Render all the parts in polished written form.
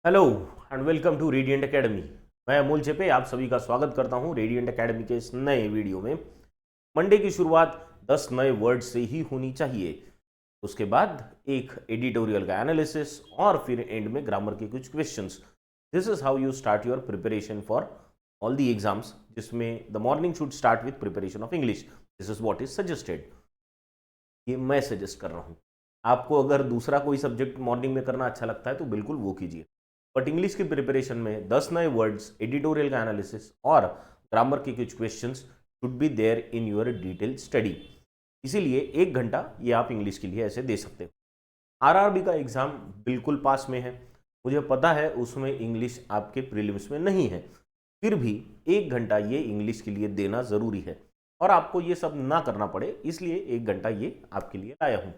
Hello and welcome to Radiant Academy. मैं अमोल चेपे आप सभी का स्वागत करता हूं रेडिएंट एकेडमी के इस नए वीडियो में। मंडे की शुरुआत 10 नए वर्ड से ही होनी चाहिए। उसके बाद एक एडिटोरियल का एनालिसिस और फिर एंड में ग्रामर के कुछ questions. This is how you start your preparation for all the exams, जिसमें the morning should start with preparation of English. This is what is suggested. ये मैं सजेस्ट कर रहा हूँ। आपको अगर दूसरा कोई सब्जेक्ट मॉर्निंग में करना अच्छा लगता है तो बिल्कुल वो कीजिए, बट इंग्लिश की प्रिपरेशन में 10 नए वर्ड्स, एडिटोरियल का एनालिसिस और ग्रामर के कुछ questions should be there in your detail study. इसीलिए 1 घंटा ये आप इंग्लिश के लिए ऐसे दे सकते हो। आरआरबी का एग्जाम बिल्कुल पास में है, मुझे पता है उसमें इंग्लिश आपके प्रीलिम्स में नहीं है, फिर भी 1 घंटा ये इंग्लिश के लिए देना ज़रूरी है और आपको ये सब ना करना पड़े, इसलिए 1 घंटा ये आपके लिए लाया हूँ।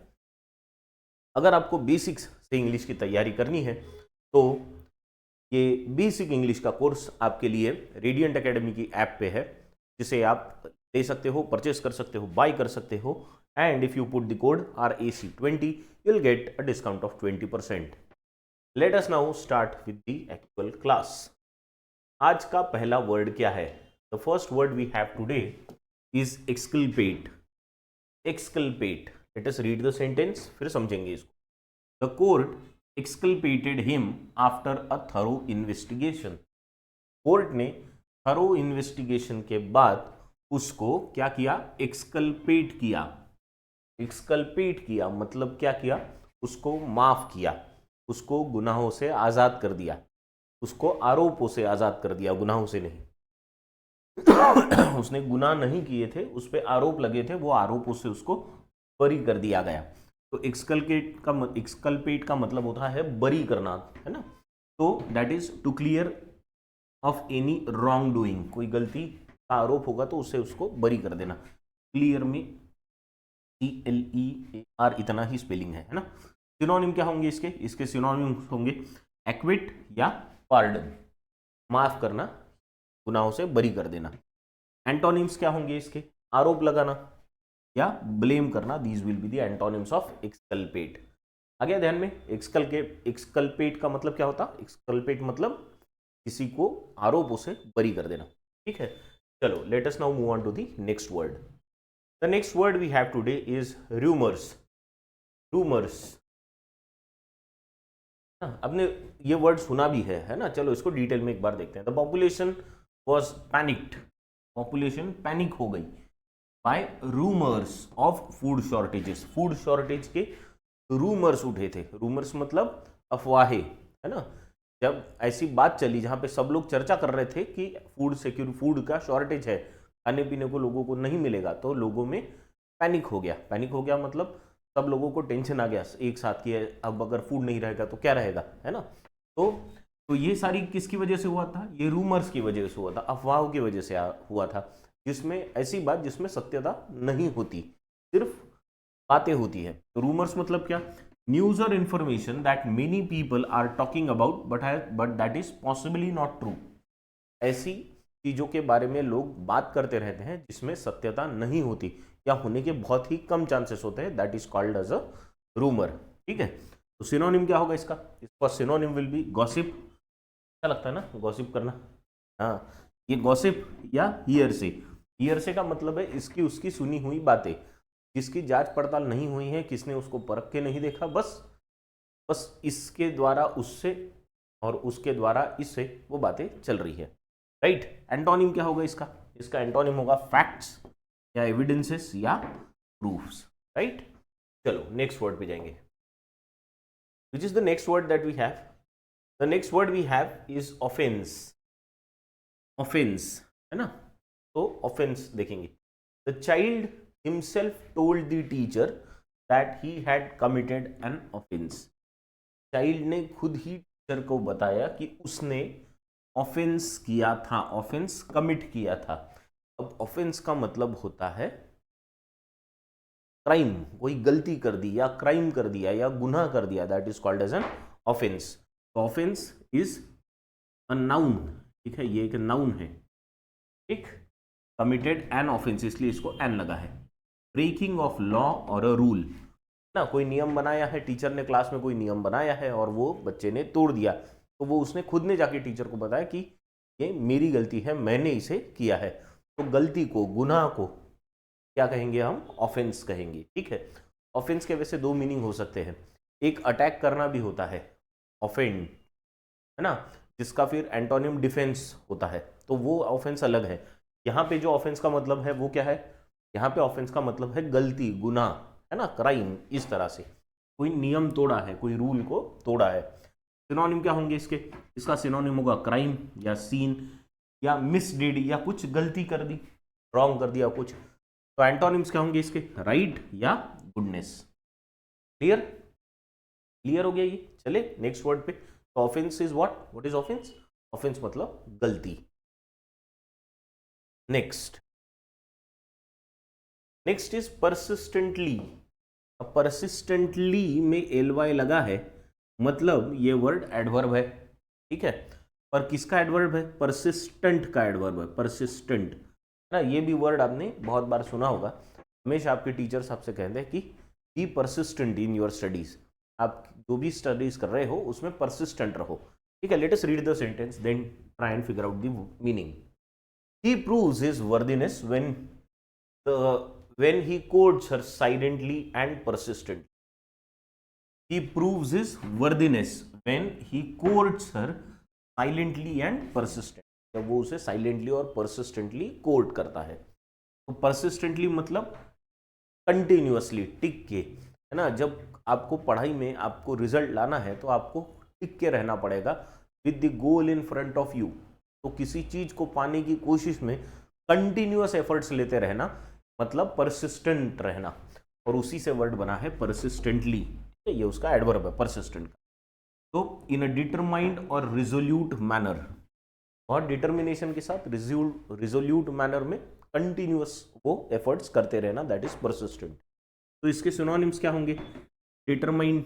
अगर आपको बेसिक्स से इंग्लिश की तैयारी करनी है तो ये बेसिक इंग्लिश का कोर्स आपके लिए रेडिएंट एकेडमी की ऐप पे है, जिसे आप ले सकते हो, परचेस कर सकते हो, बाय कर सकते हो। And if you put the code RAC20 you will get a discount of 20%। Let us now start with the actual class. आज का पहला वर्ड क्या है? The first word we have today is exculpate. Exculpate, let us read the sentence, फिर समझेंगे इसको। The court exculpated him after a thorough investigation। Court ने thorough investigation के बाद उसको क्या किया? एक्सकल्पेट किया। एक्सकल्पेट किया मतलब क्या किया? उसको माफ किया, उसको गुनाहों से आजाद कर दिया, उसको आरोपों से आजाद कर दिया, गुनाहों से नहीं। उसने गुनाह नहीं किए थे, उस पर आरोप लगे थे, वो आरोपों से उसको बरी कर दिया गया। तो एक्सकल्पेट का मतलब होता है बरी करना, है ना। तो that is to clear of any wrong doing. कोई गलती का आरोप होगा तो उससे उसको बरी कर देना। क्लियर में CLEAR इतना ही स्पेलिंग है ना। सिनोनिम क्या होंगे इसके? इसके सिनोनिम होंगे एक्विट या पार्डन, माफ करना, गुनाहों से बरी कर देना। एंटोनिम्स क्या होंगे इसके? आरोप लगाना या ब्लेम करना। These will be the antonyms of exculpate. आ गया ध्यान में? एक्सकल्पेट का मतलब क्या होता? एक्सकल्पेट मतलब किसी को आरोपों से बरी कर देना। ठीक है, चलो let us now move on to the next word. The next word we have today is rumours. Rumours, आपने ये वर्ड सुना भी है ना। चलो इसको डिटेल में एक बार देखते हैं। The population was panicked. Population panic हो गई by rumours of food shortages. Food shortage के रूमर्स उठे थे। रूमर्स मतलब अफवाहें, है ना। जब ऐसी बात चली जहां पे सब लोग चर्चा कर रहे थे कि फूड का शॉर्टेज है, खाने पीने को लोगों को नहीं मिलेगा, तो लोगों में पैनिक हो गया। पैनिक हो गया मतलब सब लोगों को टेंशन आ गया एक साथ कि अब अगर फूड नहीं रहेगा तो क्या रहेगा, है ना। तो ये सारी किसकी वजह से हुआ था? ये रूमर्स की वजह से हुआ था, अफवाहों की वजह से हुआ था, जिसमें ऐसी बात जिसमें सत्यता नहीं होती, सिर्फ बातें होती है। तो रूमर्स मतलब क्या? न्यूज और information that many people are talking about but that is possibly not true. ऐसी चीजों के बारे में लोग बात करते रहते हैं जिसमें सत्यता नहीं होती या होने के बहुत ही कम चांसेस होते हैं। That is called as a rumour. ठीक है, तो सिनोनिम क्या होगा इसका? इसका सिनोनिम विल बी गॉसिप। अच्छा लगता है ना गॉसिप करना? हाँ, ये गॉसिप या हियरसे। हियरसे का मतलब है इसकी उसकी सुनी हुई बातें, जिसकी जांच पड़ताल नहीं हुई है, किसने उसको परख के नहीं देखा, बस बस इसके द्वारा उससे और उसके द्वारा इससे वो बातें चल रही है। राइट। एंटोनिम क्या होगा इसका? इसका एंटोनिम होगा फैक्ट्स या एविडेंसेस या प्रूफ्स। राइट, चलो नेक्स्ट वर्ड पे जाएंगे। Which is the next word that we have? The next word we have is offence. Offence, है ना। तो ऑफेंस देखेंगे। The child himself told the teacher that he had committed an offence. Child ने खुद ही teacher को बताया कि उसने ऑफेंस किया था, ऑफेंस कमिट किया था। अब ऑफेंस का मतलब होता है क्राइम, कोई गलती कर दी या क्राइम कर दिया या गुनाह कर दिया, that is called as an offence. Offence is a noun. ठीक है, ये एक नाउन है। ठीक, कमिटेड एन ऑफेंस, इसलिए इसको एन लगा है। ब्रेकिंग ऑफ लॉ और अ रूल ना, कोई नियम बनाया है, टीचर ने क्लास में कोई नियम बनाया है और वो बच्चे ने तोड़ दिया, तो वो उसने खुद ने जाके टीचर को बताया कि ये मेरी गलती है, मैंने इसे किया है। तो गलती को, गुनाह को क्या कहेंगे हम? ऑफेंस कहेंगे। ठीक है, ऑफेंस के वैसे दो मीनिंग हो सकते हैं, एक अटैक करना भी होता है, ऑफेंड, है ना, जिसका फिर एंटोनिम डिफेंस होता है, तो वो ऑफेंस अलग है। यहाँ पे जो ऑफेंस का मतलब है वो क्या है? यहाँ पे ऑफेंस का मतलब है गलती, गुनाह, है ना, क्राइम। इस तरह से कोई नियम तोड़ा है, कोई रूल को तोड़ा है। सिनोनिम क्या होंगे इसके? इसका सिनोनिम होगा क्राइम या सीन या मिसडीड, या कुछ गलती कर दी, रॉन्ग कर दिया कुछ। तो एंटोनिम्स क्या होंगे इसके? राइट या गुडनेस। क्लियर? क्लियर हो गया ये? चले नेक्स्ट वर्ड पे। तो offence is what is offence? Offence मतलब गलती। Next is persistently. परसिस्टेंटली में एल वाई लगा है, मतलब ये वर्ड एडवर्ब है। ठीक है, पर किसका एडवर्ब है? परसिस्टेंट का एडवर्ब है, परसिस्टेंट, है ना। ये भी वर्ड आपने बहुत बार सुना होगा, हमेशा आपके टीचर्स आपसे कहते हैं कि be persistent in your studies. आप जो भी स्टडीज कर रहे हो उसमें परसिस्टेंट रहो। ठीक है, let us read the sentence then try and figure out the meaning. He proves his worthiness when he courts her silently and persistently. He proves his worthiness when he courts her silently and persistently. जब वो उसे silently और persistently court करता है। तो persistently मतलब continuously, टिक के, है ना। जब आपको पढ़ाई में आपको रिजल्ट लाना है तो आपको टिक के रहना पड़ेगा, with the goal in front of you. तो किसी चीज को पाने की कोशिश में कंटिन्यूअस एफर्ट्स लेते रहना, मतलब परसिस्टेंट रहना, और उसी से वर्ड बना है परसिस्टेंटली। ये उसका एडवर्ब है, परसिस्टेंट का। तो इन अ डिटरमाइंड और रिजोल्यूट मैनर, और डिटर्मिनेशन के साथ रिजोल्यूट मैनर में कंटिन्यूअस वो एफर्ट्स करते रहना, दैट इज परसिस्टेंट। तो इसके सिनोनिम्स क्या होंगे? डिटरमाइंड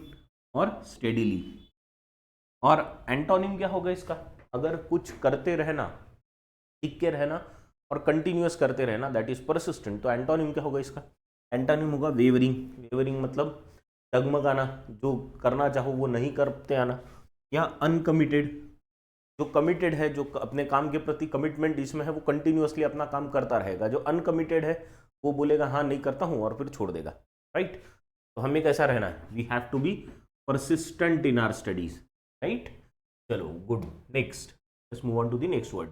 और स्टेडीली। और एंटोनिम क्या होगा इसका? अगर कुछ करते रहना, टिक के रहना और कंटिन्यूअस करते रहना, दैट इज परसिस्टेंट। तो एंटोनिम क्या होगा इसका? एंटोनिम होगा वेवरिंग। वेवरिंग मतलब डगमगाना, जो करना चाहो वो नहीं करते आना। या अनकमिटेड, जो कमिटेड है, जो अपने काम के प्रति कमिटमेंट इसमें है, वो कंटिन्यूअसली अपना काम करता रहेगा। जो अनकमिटेड है वो बोलेगा हाँ नहीं करता हूँ और फिर छोड़ देगा। राइट? तो हमें कैसा रहना है? We have to be persistent in our studies. Right? चलो good. Next, let's move on to the next word.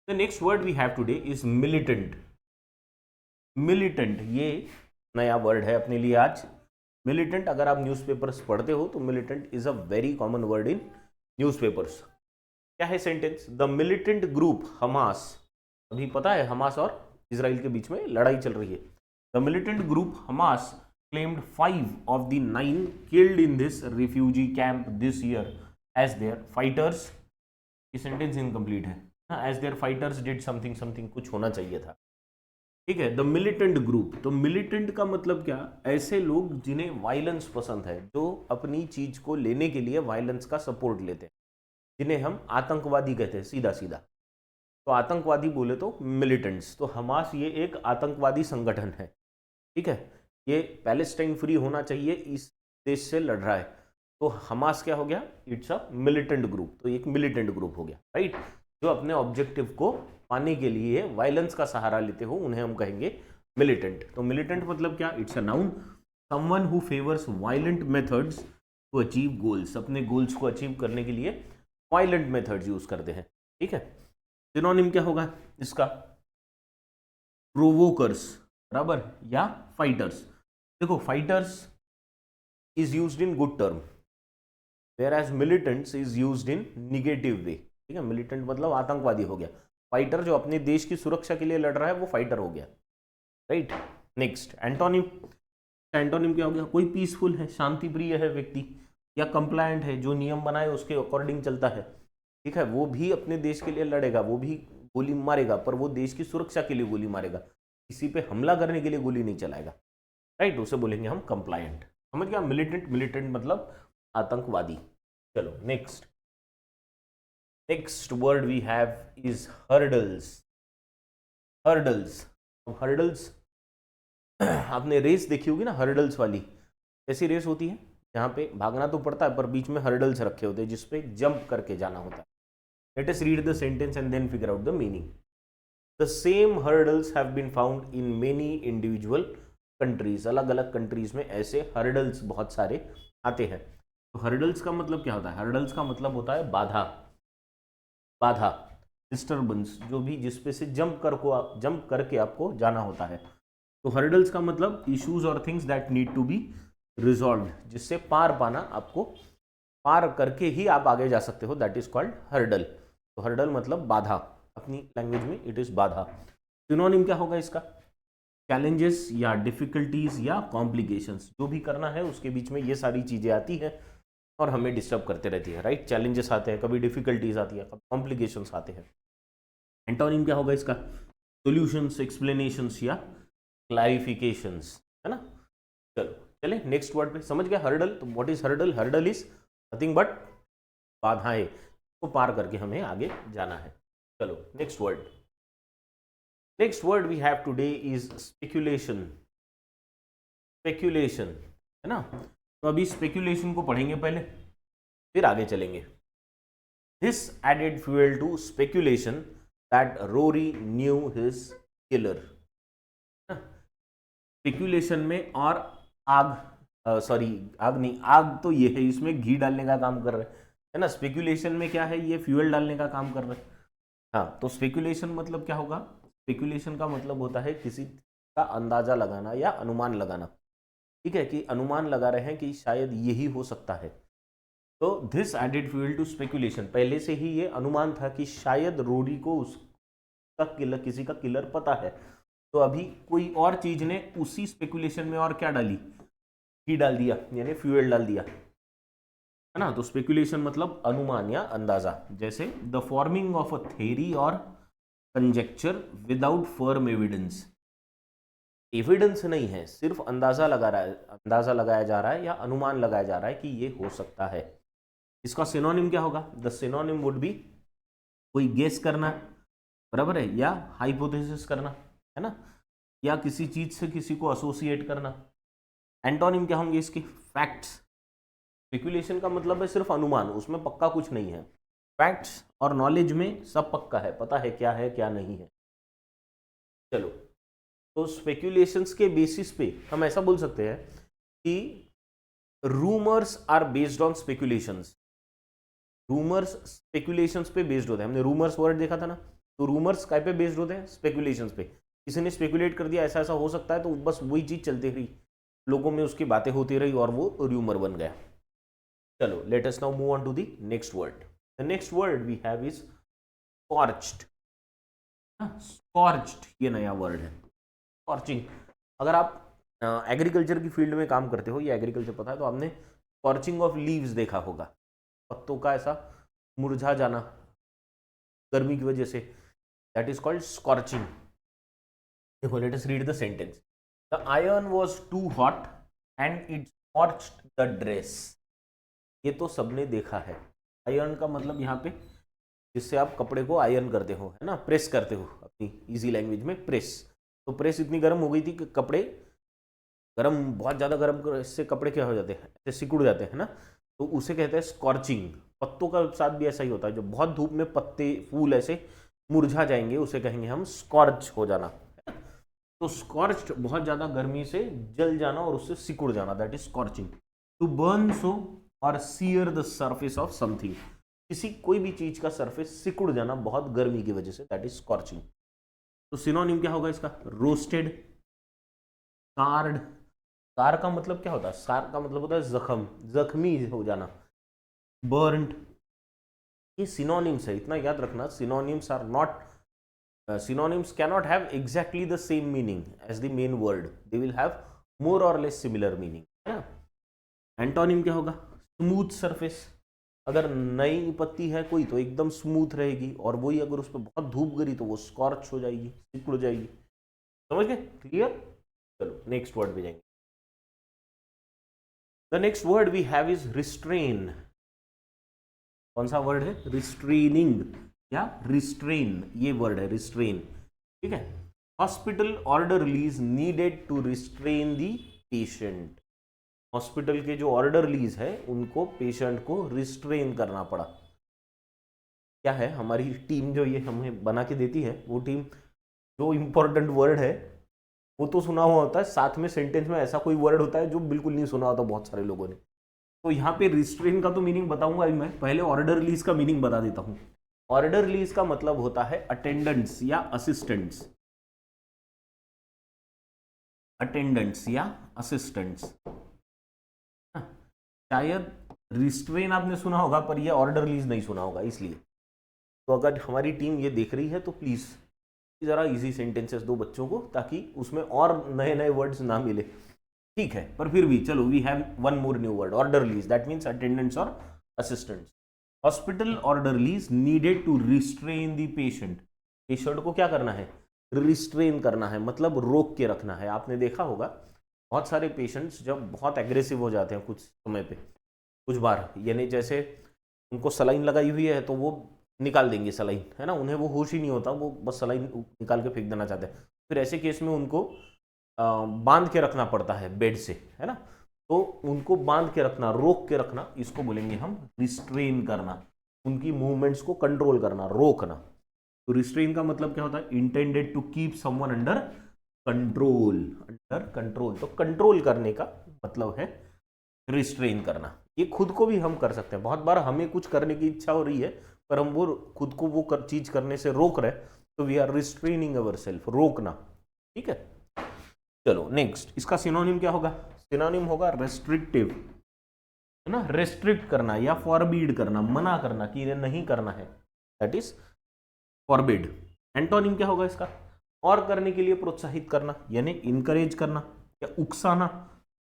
The next word we have today is militant. Militant ये नया वर्ड है अपने लिए आज। मिलिटेंट, अगर आप न्यूज़पेपर्स पढ़ते हो तो militant is a very common word in newspapers. क्या है sentence? The militant group Hamas, अभी पता है हमास और इजराइल के बीच में लड़ाई चल रही है। The militant group Hamas claimed 5 of the 9 killed in this refugee camp this year as their fighters, ये सेंटेंस इनकम्प्लीट है, as their fighters did something something, कुछ होना चाहिए था। ठीक है, द मिलिटेंट ग्रुप। तो मिलिटेंट का मतलब क्या? ऐसे लोग जिन्हें वायलेंस पसंद है, जो अपनी चीज को लेने के लिए वायलेंस का सपोर्ट लेते हैं, जिन्हें हम आतंकवादी कहते हैं सीधा सीधा। तो आतंकवादी बोले तो मिलिटेंट्स। तो हमास ये एक आतंकवादी संगठन है। ठीक है, ये पैलेस्टाइन फ्री होना चाहिए इस देश से लड़ रहा है। तो हमास क्या हो गया? It's a militant group. तो एक मिलिटेंट ग्रुप हो गया, राइट, जो अपने ऑब्जेक्टिव को पाने के लिए वायलेंस का सहारा लेते हो, उन्हें हम कहेंगे मिलिटेंट। तो मिलिटेंट मतलब क्या? It's a noun, someone who favours violent methods to achieve goals. अपने गोल्स को अचीव करने के लिए वायलेंट मेथड्स यूज करते हैं। ठीक है, सिनोनिम क्या होगा इसका? प्रोवोकर्स, बराबर, या फाइटर्स। देखो, fighters is used in good term, whereas militants is used in negative way. ठीक है, मिलिटेंट मतलब आतंकवादी हो गया, फाइटर जो अपने देश की सुरक्षा के लिए लड़ रहा है वो फाइटर हो गया। राइट? Next, antonym. एंटोनिम क्या हो गया? कोई पीसफुल है, शांति प्रिय है व्यक्ति, या कंप्लायंट है, जो नियम बनाए उसके अकॉर्डिंग चलता है। ठीक है, वो भी अपने देश के लिए लड़ेगा, वो भी गोली मारेगा, पर वो देश की सुरक्षा के लिए गोली मारेगा, किसी पे हमला करने के लिए गोली नहीं चलाएगा। राइट? उसे बोलेंगे हम कंप्लायंट। समझ गया? मिलिटेंट, मिलिटेंट मतलब आतंकवादी। चलो next word we have is hurdles. Hurdles, hurdles आपने रेस देखी होगी ना, हर्डल्स वाली। कैसी रेस होती है? यहाँ पे भागना तो पड़ता है पर बीच में हर्डल्स रखे होते हैं जिसपे जंप करके जाना होता है. Let us read the sentence and then figure out the meaning. The same hurdles have been found in many individual countries. अलग अलग कंट्रीज में ऐसे हर्डल्स बहुत सारे आते हैं. तो हर्डल्स का मतलब क्या होता है? हर्डल्स का मतलब होता है बाधा, बाधा, डिस्टर्बेंस, जो भी जिसपे से जंप करके आपको जाना होता है. तो हर्डल्स का मतलब इश्यूज और things that need to be resolve, जिससे पार पाना, आपको पार करके ही आप आगे जा सकते हो, दैट इज कॉल्ड हर्डल. तो हर्डल मतलब बाधा, अपनी लैंग्वेज में इट इज बाधा. सिनोनिम क्या होगा इसका? चैलेंजेस या डिफिकल्टीज या कॉम्प्लिकेशंस. जो भी करना है उसके बीच में ये सारी चीजें आती है और हमें डिस्टर्ब करते रहती है, राइट. चैलेंजेस आते हैं, कभी डिफिकल्टीज आती है, कभी कॉम्प्लिकेशंस आते हैं. एंटोनिम क्या होगा इसका? सॉल्यूशंस, एक्सप्लेनेशंस या क्लैरिफिकेशंस, है ना. चलो चले नेक्स्ट वर्ड पे. समझ गया हर्डल? तो what is hurdle? Hurdle is nothing but बाधाएं, को पार करके हमें आगे जाना है. चलो next word. Next word we have today is speculation. Speculation, है ना. तो अभी स्पेक्यूलेशन को पढ़ेंगे पहले, फिर आगे चलेंगे. This added fuel to speculation that Rory knew his killer. Speculation में और आग, आग नहीं, आग तो ये है, इसमें घी डालने का काम कर रहे हैं, है ना. स्पेक्यूलेशन में क्या है? ये फ्यूल डालने का काम कर रहे हैं. हाँ, तो स्पेक्यूलेशन मतलब क्या होगा? स्पेक्यूलेशन का मतलब होता है किसी का अंदाजा लगाना या अनुमान लगाना. ठीक है, कि अनुमान लगा रहे हैं कि शायद यही हो सकता है. तो this added fuel to speculation, पहले से ही ये अनुमान था कि शायद रोरी को उसका किलर, किसी का किलर पता है. तो अभी कोई और चीज ने उसी स्पेकुलेशन में और क्या डाली? घी डाल दिया, यानी फ्यूल डाल दिया, है ना. तो स्पेकुलेशन मतलब अनुमान या अंदाजा. जैसे the forming of a theory और conjecture without firm evidence. Evidence नहीं है, सिर्फ अंदाजा लगाया जा रहा है या अनुमान लगाया जा रहा है कि ये हो सकता है. इसका सिनोनिम क्या होगा? द सिनोनिम वुड बी कोई गेस करना, बराबर है, या हाइपोथेसिस करना, है ना, या किसी चीज से किसी को एसोसिएट करना. एंटोनिम क्या होंगे इसके? फैक्ट्स. स्पेक्यूलेशन का मतलब है सिर्फ अनुमान, उसमें पक्का कुछ नहीं है. फैक्ट्स और नॉलेज में सब पक्का है, पता है क्या नहीं है. चलो, तो स्पेक्यूलेशंस के बेसिस पे हम ऐसा बोल सकते हैं कि rumours are based on speculations. Rumours speculations पे बेस्ड होते हैं. हमने रूमर्स वर्ड देखा था ना. तो रूमर्स काय पे बेस्ड होते हैं? स्पेक्यूलेशंस पे. किसी ने स्पेक्यूलेट कर दिया ऐसा ऐसा हो सकता है, तो बस वही चीज चलती रही, लोगों में उसकी बातें होती रही और वो रूमर बन गया. चलो let us now move on to the next word. The next word we have is scorched. Scorched ये नया वर्ड है. स्कॉर्चिंग, अगर आप एग्रीकल्चर की फील्ड में काम करते हो या एग्रीकल्चर पता है तो आपने स्कॉर्चिंग ऑफ लीव्स देखा होगा, पत्तों का ऐसा मुरझा जाना गर्मी की वजह से, दैट इज कॉल्ड स्कॉर्चिंग. देखो let us read the sentence. The iron was too hot and it scorched the dress. ये तो सबने देखा है. आयरन का मतलब यहाँ पे जिससे आप कपड़े को आयरन करते हो, है ना, प्रेस करते हो, अपनी इजी लैंग्वेज में प्रेस. तो प्रेस इतनी गर्म हो गई थी कि कपड़े गर्म, बहुत ज़्यादा गर्म, इससे कपड़े क्या हो जाते हैं? ऐसे सिकुड़ जाते हैं ना. तो उसे कहते हैं स्कॉर्चिंग. पत्तों का साथ भी ऐसा ही होता है, जो बहुत धूप में पत्ते फूल ऐसे मुरझा जाएंगे उसे कहेंगे हम स्कॉर्च हो जाना. तो स्कॉर्च्ड बहुत ज़्यादा गर्मी से जल जाना और उससे सिकुड़ जाना, that is scorching. To burn so और sear the surface of something. किसी कोई भी चीज का सरफेस सिकुड़ जाना बहुत गर्मी की वजह से, दैट इज स्कॉर्चिंग. तो सिनोनिम क्या होगा इसका? Roasted, card. कार का मतलब क्या होता है? सार का मतलब होता है जख्म, जख्मी हो जाना. बर्न्ड. ये सिनोनिम्स है, इतना याद रखना. Synonyms are not, synonyms cannot have exactly the same meaning as the main word. They will have more or less similar meaning, है ना. एंटोनिम क्या होगा? Smooth surface. अगर नई पत्ती है कोई तो एकदम स्मूथ रहेगी, और वही अगर उस पर बहुत धूप गिरी तो वो स्कॉर्च हो जाएगी, सिकुड़ जाएगी. समझ गए? क्लियर. चलो नेक्स्ट वर्ड पे जाएंगे. The next word we have is restrain. कौन सा वर्ड है? रिस्ट्रेनिंग या रिस्ट्रेन, ये वर्ड है रिस्ट्रेन. ठीक है. Hospital orderlies needed to restrain the patient. Hospital के जो ऑर्डरलीज है उनको पेशेंट को रिस्ट्रेन करना पड़ा। क्या है हमारी टीम जो ये हमें बना के देती है, वो टीम जो इम्पोर्टेंट वर्ड है वो तो सुना हुआ होता है, साथ में सेंटेंस में ऐसा कोई वर्ड होता है जो बिल्कुल नहीं सुना होता बहुत सारे लोगों ने। तो यहाँ पे रिस्ट्रेन का तो मीनिंग बताऊंगा ही मैं, पहले ऑर्डर रिलीज का मीनिंग बता देता हूँ। ऑर्डर रिलीज का मतलब होता है अटेंडेंट्स या असिस्टेंट्स, अटेंडेंट्स या असिस्टेंट्स। शायद रिस्ट्रेन आपने सुना होगा पर ये ऑर्डर रिलीज नहीं सुना होगा, इसलिए। तो अगर हमारी टीम ये देख रही है तो प्लीज जरा इजी सेंटेंसेस दो बच्चों को, ताकि उसमें और नए नए वर्ड्स ना मिले, ठीक है। पर फिर भी चलो, we have one more new word, orderlies, that means attendants और assistants. Hospital orderlies needed to restrain the patient. Patient को क्या करना है? रिस्ट्रेन करना है, मतलब रोक के रखना है। आपने देखा होगा बहुत सारे पेशेंट्स जब बहुत एग्रेसिव हो जाते हैं कुछ समय पे, कुछ बार, यानी जैसे उनको सलाइन लगाई हुई है तो वो निकाल देंगे सलाइन, है ना, उन्हें वो होश ही नहीं होता, वो बस सलाइन निकाल के फेंक देना चाहते हैं। फिर ऐसे केस में उनको बांध के रखना पड़ता है बेड से, है ना। तो उनको बांध के रखना, रोक के रखना, इसको बोलेंगे हम रिस्ट्रेन करना, उनकी मूवमेंट्स को कंट्रोल करना, रोकना। तो रिस्ट्रेन का मतलब क्या होता है? Intended to keep someone under control, under control. तो कंट्रोल करने का मतलब है रिस्ट्रेन करना। ये खुद को भी हम कर सकते हैं। बहुत बार हमें कुछ करने की इच्छा हो रही है पर हम वो खुद को वो चीज करने से रोक रहे, तो we are restraining ourself, रोकना, ठीक है। चलो नेक्स्ट, इसका सिनोनिम क्या होगा? सिनोनिम होगा रेस्ट्रिक्टिव, है ना, रेस्ट्रिक्ट करना या फॉरबीड करना, मना करना कि ये नहीं करना है, दैट इज फॉरबिड। एंटोनिम क्या होगा इसका? और करने के लिए प्रोत्साहित करना, यानी इनकरेज करना या उकसाना।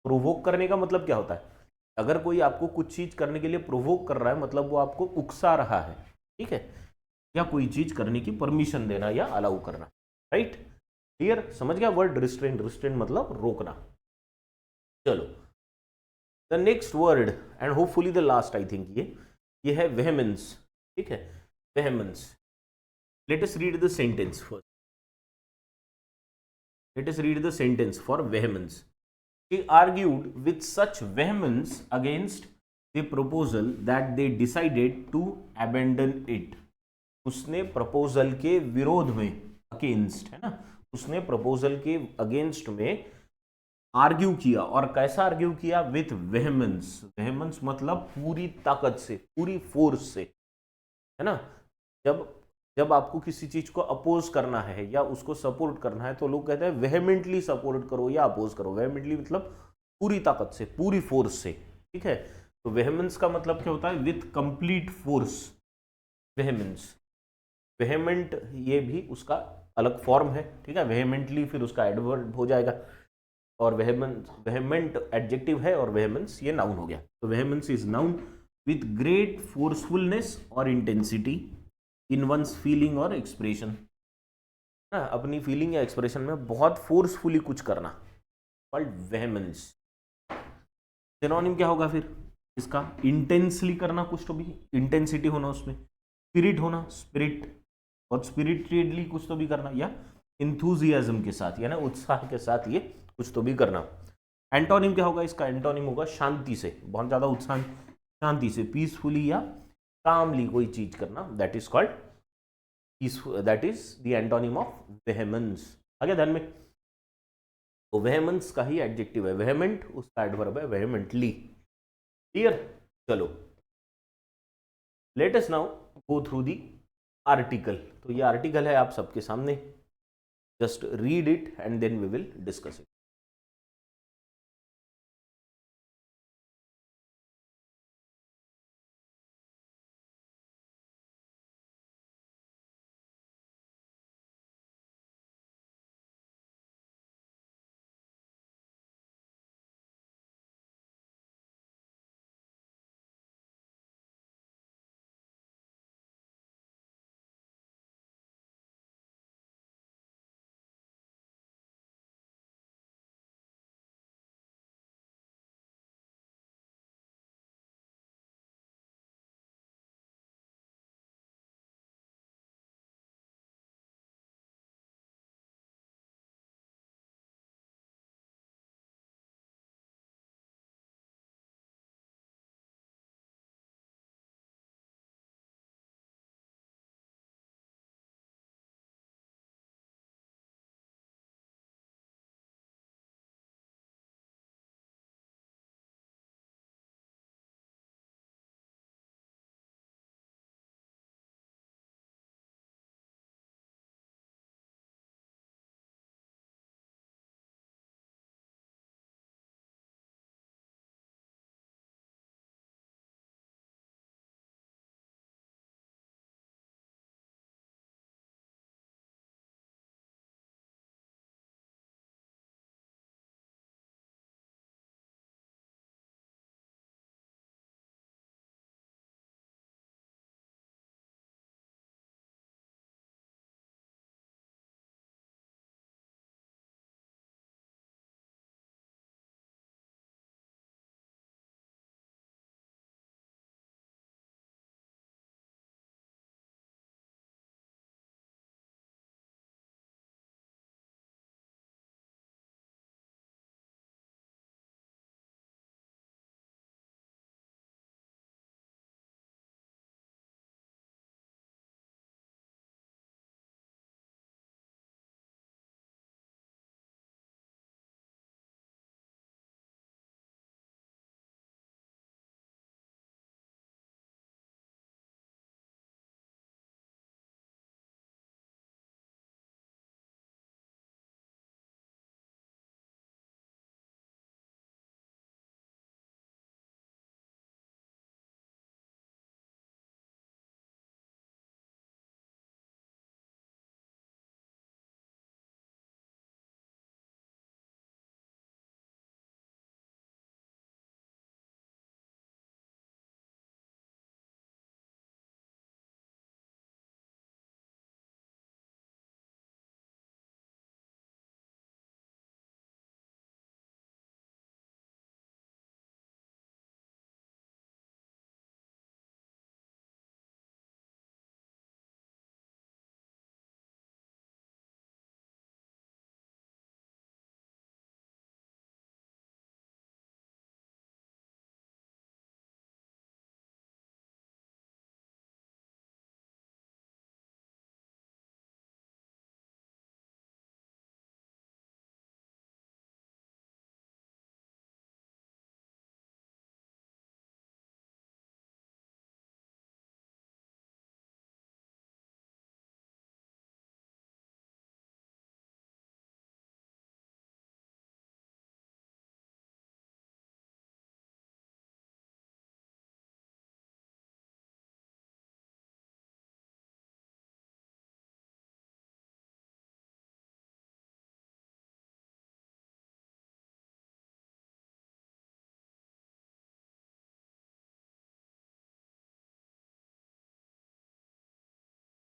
प्रोवोक करने का मतलब क्या होता है? अगर कोई आपको कुछ चीज करने के लिए प्रोवोक कर रहा है, मतलब वो आपको उकसा रहा है, ठीक है, या कोई चीज करने की परमिशन देना या अलाउ करना, राइट। क्लियर, समझ गया वर्ड रिस्ट्रेन? रिस्ट्रेन मतलब रोकना। चलो the next word and hopefully the last, I think ये है वेहमेंस, ठीक है, vehemence. Let us read the sentence first. Let us read the sentence for vehemence. He argued with such vehemence against the proposal that they decided to abandon it. उसने proposal के विरोध में, against, है ना, उसने proposal के against में argue किया। और कैसा आर्ग्यू किया? विथ वेहमेंस। वेहमेंस मतलब पूरी ताकत से, पूरी फोर्स से, है ना। जब जब आपको किसी चीज को अपोज करना है या उसको सपोर्ट करना है तो लोग कहते हैं वेहेमेंटली सपोर्ट करो या अपोज करो। वेहेमेंटली मतलब पूरी ताकत से, पूरी फोर्स से, ठीक है। तो वेहेमेंस का मतलब क्या होता है? With complete force, vehemence. Vehement ये भी उसका अलग फॉर्म है, ठीक है। वेहेमेंटली फिर उसका एडवर्ब हो जाएगा, और वेहेमेंट एडजेक्टिव है और वेहेमेंस ये नाउन हो गया। तो वेहेमेंस इज नाउन विथ ग्रेट फोर्सफुलनेस और इंटेंसिटी इन वंस फीलिंग और एक्सप्रेशन, ना, अपनी फीलिंग या एक्सप्रेशन में बहुत फोर्सफुली कुछ करना, कॉल्ड वेहेमेंस। सिनोनिम क्या होगा फिर इसका? इंटेंसली करना, कुछ तो भी इंटेंसिटी होना उसमें, स्पिरिट होना, स्पिरिट, और स्पिरिटेडली कुछ तो भी करना, या इंथुजियाज्म के साथ, यानी उत्साह के साथ ये कुछ तो भी करना। एंटोनिम क्या होगा इसका? एंटोनिम होगा शांति से, बहुत ज्यादा उत्साह, शांति से, पीसफुली या कामली कोई चीज करना, that is called peaceful, that is the antonym of vehemence. आगे ध्यान में, तो वेहेमेंस का ही एडजेक्टिव है, वेहेमेंट उसका एडवर्ब है वेहेमेंटली। क्लियर? चलो let us now go through the article. तो ये आर्टिकल है आप सबके सामने, just read it and then we will discuss it.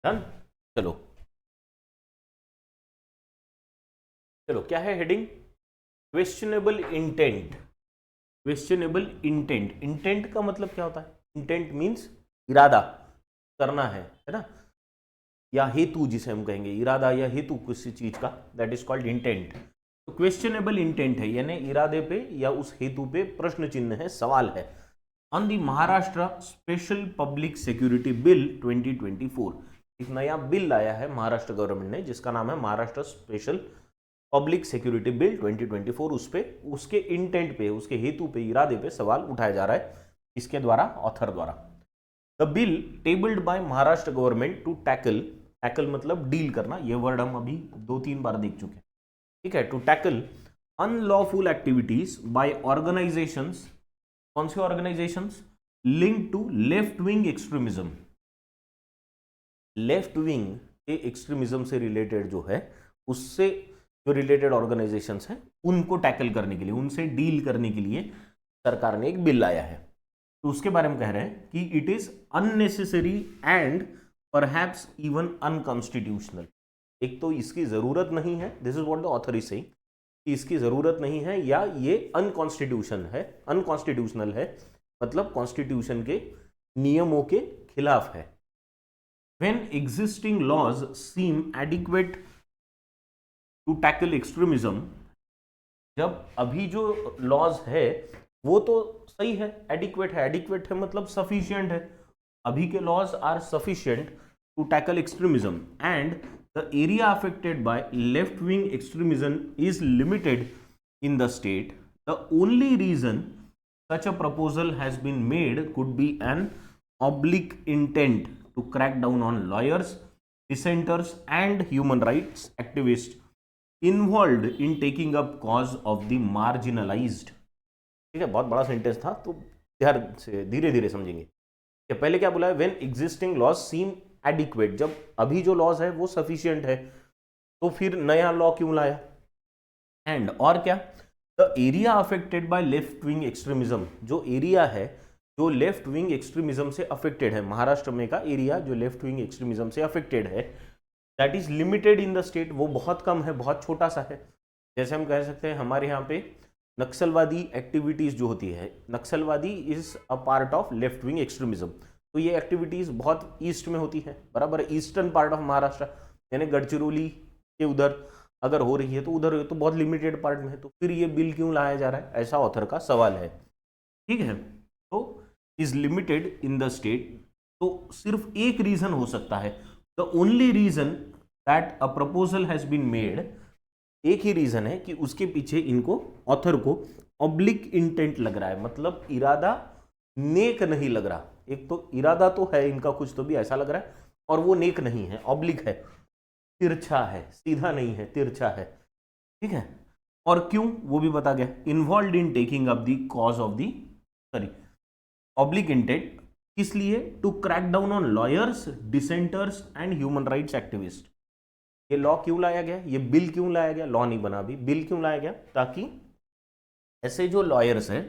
Done. चलो चलो, क्या है heading? Questionable intent. Questionable intent, intent का मतलब क्या होता है? इंटेंट मीन्स इरादा करना है ना, या हेतु, जिसे हम कहेंगे इरादा या हेतु किसी चीज का, दैट इज कॉल्ड इंटेंट। तो क्वेश्चनेबल इंटेंट है, यानी इरादे पे या उस हेतु पे प्रश्न चिन्ह है, सवाल है। On the Maharashtra special public security bill 2024, एक नया बिल आया है महाराष्ट्र गवर्नमेंट ने, जिसका नाम है Maharashtra special public security bill 2024। उस पे, उसके इंटेंट पे, उसके हेतु पे, इरादे पे सवाल उठाया जा रहा है, इसके द्वारा, ऑथर द्वारा। The bill tabled by Maharashtra government to tackle, tackle मतलब डील करना, ये वर्ड हम अभी 2-3 बार देख चुके हैं, ठीक है। To tackle unlawful activities by organisations, कौन सी organisations? Link to left wing extremism, left wing के एक्सट्रीमिज्म से रिलेटेड जो है, उससे जो रिलेटेड ऑर्गेनाइजेशंस हैं, उनको टैकल करने के लिए, उनसे डील करने के लिए सरकार ने एक बिल लाया है। तो उसके बारे में कह रहे हैं कि it is unnecessary and perhaps even unconstitutional. एक तो इसकी जरूरत नहीं है, this is what the author is saying, कि इसकी जरूरत नहीं है, या ये अनकॉन्स्टिट्यूशन है, अनकॉन्स्टिट्यूशनल है, मतलब कॉन्स्टिट्यूशन के नियमों के खिलाफ है। When existing laws seem adequate to tackle extremism, जब अभी जो लॉज है वो तो सही है, एडिक्वेट है, एडिक्वेट है मतलब सफिशिएंट है, अभी के laws are sufficient to tackle extremism, and the area affected by left wing extremism is limited in the state, the only reason such a proposal has been made could be an oblique intent to crack down on lawyers, dissenters and human rights activists involved in taking up cause of the marginalized। ठीक है, बहुत बड़ा sentence था, तो ध्यान से धीरे धीरे समझेंगे। पहले क्या बोला है? When existing laws seem adequate, जब अभी जो लॉज है वो सफिशिएंट है, तो फिर नया लॉ क्यों लाया? एंड, और क्या? The area affected by left wing extremism, जो एरिया है जो लेफ्ट विंग एक्सट्रीमिज्म से अफेक्टेड है, महाराष्ट्र में का एरिया जो लेफ्ट विंग एक्सट्रीमिज्म से अफेक्टेड है, that is limited in the state, वो बहुत कम है, बहुत छोटा सा है। जैसे हम कह सकते हैं हमारे यहाँ पे नक्सलवादी एक्टिविटीज जो होती है, नक्सलवादी is a part of left wing extremism, तो ये एक्टिविटीज बहुत ईस्ट में होती है, बराबर, ईस्टर्न पार्ट ऑफ महाराष्ट्र, यानी गढ़चिरौली के उधर अगर हो रही है तो उधर तो बहुत लिमिटेड पार्ट में है, तो फिर ये बिल क्यों लाया जा रहा है, ऐसा ऑथर का सवाल है, ठीक है। तो is limited in the state, तो सिर्फ एक रीजन हो सकता है, the only reason that a proposal has been made, एक ही रीजन है कि उसके पीछे इनको, ऑथर को ऑब्लिक इंटेंट लग रहा है, मतलब इरादा नेक नहीं लग रहा। एक तो इरादा तो है इनका कुछ, तो भी ऐसा लग रहा है, और वो नेक नहीं है, ऑब्लिक है, तिरछा है, सीधा नहीं है, तिरछा है, ठीक है। और क्यों, वो भी बता गया, involve in taking up the cause of the, sorry, oblique intent किस लिए? To crack down on lawyers, dissenters and human rights activist. ये लॉ क्यों लाया गया, ये बिल क्यों लाया गया? लॉ नहीं बना अभी, बिल क्यों लाया गया? ताकि ऐसे जो लॉयर्स हैं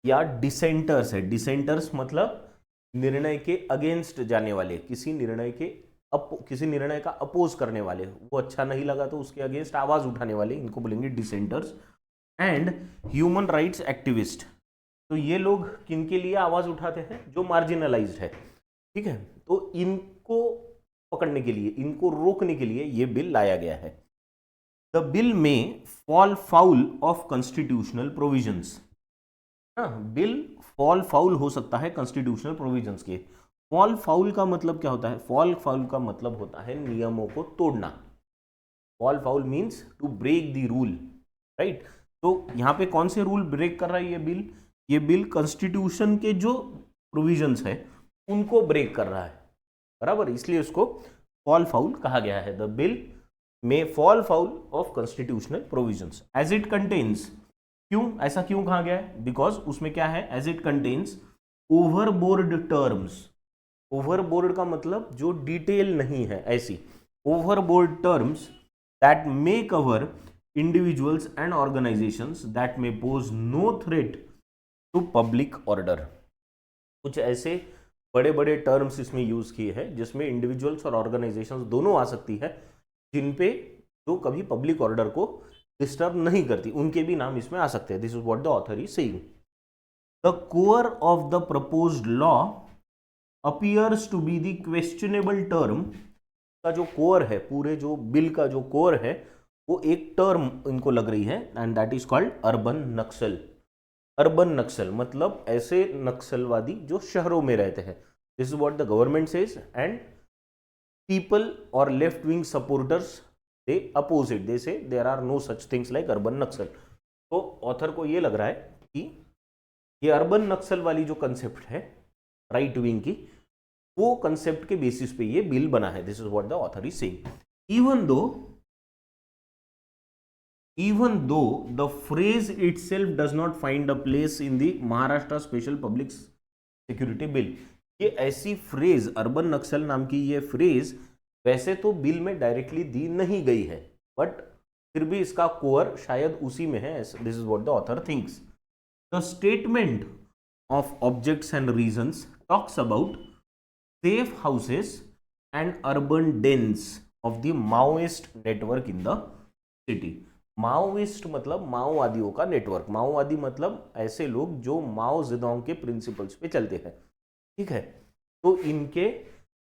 या डिसेंटर्स है, डिसेंटर्स मतलब निर्णय के अगेंस्ट जाने वाले, किसी निर्णय का अपोज करने वाले, वो अच्छा नहीं लगा तो उसके अगेंस्ट आवाज उठाने वाले, इनको बोलेंगे dissenters, and human rights activist. तो ये लोग किनके लिए आवाज उठाते हैं? जो मार्जिनलाइज्ड है, ठीक है। तो इनको पकड़ने के लिए, इनको रोकने के लिए ये बिल लाया गया है। द बिल में fall foul of constitutional provisions, bill fall foul हो सकता है कॉन्स्टिट्यूशनल प्रोविजंस के। फॉल फाउल का मतलब क्या होता है? फॉल फाउल का मतलब होता है नियमों को तोड़ना। Fall foul means to break the rule, right. तो यहाँ पे कौन से रूल ब्रेक कर रहा है ये बिल? ये बिल कॉन्स्टिट्यूशन के जो प्रोविजंस है उनको ब्रेक कर रहा है, बराबर, इसलिए उसको फॉल फाउल कहा गया है। द बिल में fall foul of constitutional provisions as it contains, क्यों ऐसा क्यों कहा गया है? बिकॉज उसमें क्या है? As it contains overboard terms. Overboard का मतलब जो डिटेल नहीं है, ऐसी overboard terms that may cover individuals and organisations that may pose no threat to public order. कुछ ऐसे बड़े बड़े टर्म्स इसमें यूज किए हैं जिसमें इंडिविजुअल्स और ऑर्गेनाइजेशंस दोनों आ सकती है, जिन पे जो कभी पब्लिक ऑर्डर को डिस्टर्ब नहीं करती, उनके भी नाम इसमें आ सकते हैं. This is what the author is saying. The core of the proposed law appears to be the questionable term. का जो कोर है, पूरे जो बिल का जो कोर है, वो एक टर्म इनको लग रही है, and that is called urban Naxal. Urban Naxal मतलब ऐसे नक्सलवादी जो शहरों में रहते हैं. This is what the government says, and people और left wing supporters they oppose it. They say there are no such things like urban Naxal. तो ऑथर को ये लग रहा है कि ये अर्बन नक्सल वाली जो कंसेप्ट है राइट विंग की, वो कंसेप्ट के बेसिस पे ये बिल बना है. This is what the author is saying. even though the phrase itself does not find a place in the Maharashtra Special Public Security Bill. ये ऐसी फ्रेज, अर्बन नक्सल नाम की ये फ्रेज वैसे तो बिल में डायरेक्टली दी नहीं गई है, बट फिर भी इसका कोर शायद उसी में है. This is what the author thinks. The statement of objects and reasons talks about safe houses and urban dens of the Maoist network in the city. Maoist मतलब माओवादियों का नेटवर्क. माओवादी मतलब ऐसे लोग जो माओ ज़ेडोंग के प्रिंसिपल्स पे चलते हैं, ठीक है. तो इनके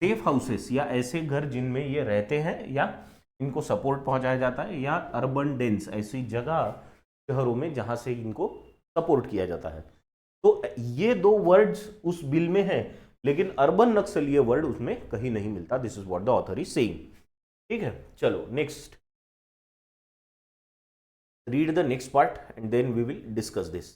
सेफ हाउसेस या ऐसे घर जिनमें ये रहते हैं या इनको सपोर्ट पहुंचाया जाता है, या अर्बन डेंस ऐसी जगह शहरों में जहां से इनको सपोर्ट किया जाता है. तो ये दो वर्ड्स उस बिल में है, लेकिन अर्बन नक्सल ये वर्ड उसमें कहीं नहीं मिलता. This is what the author is saying. ठीक है, चलो next. Read the next part and then we will discuss this.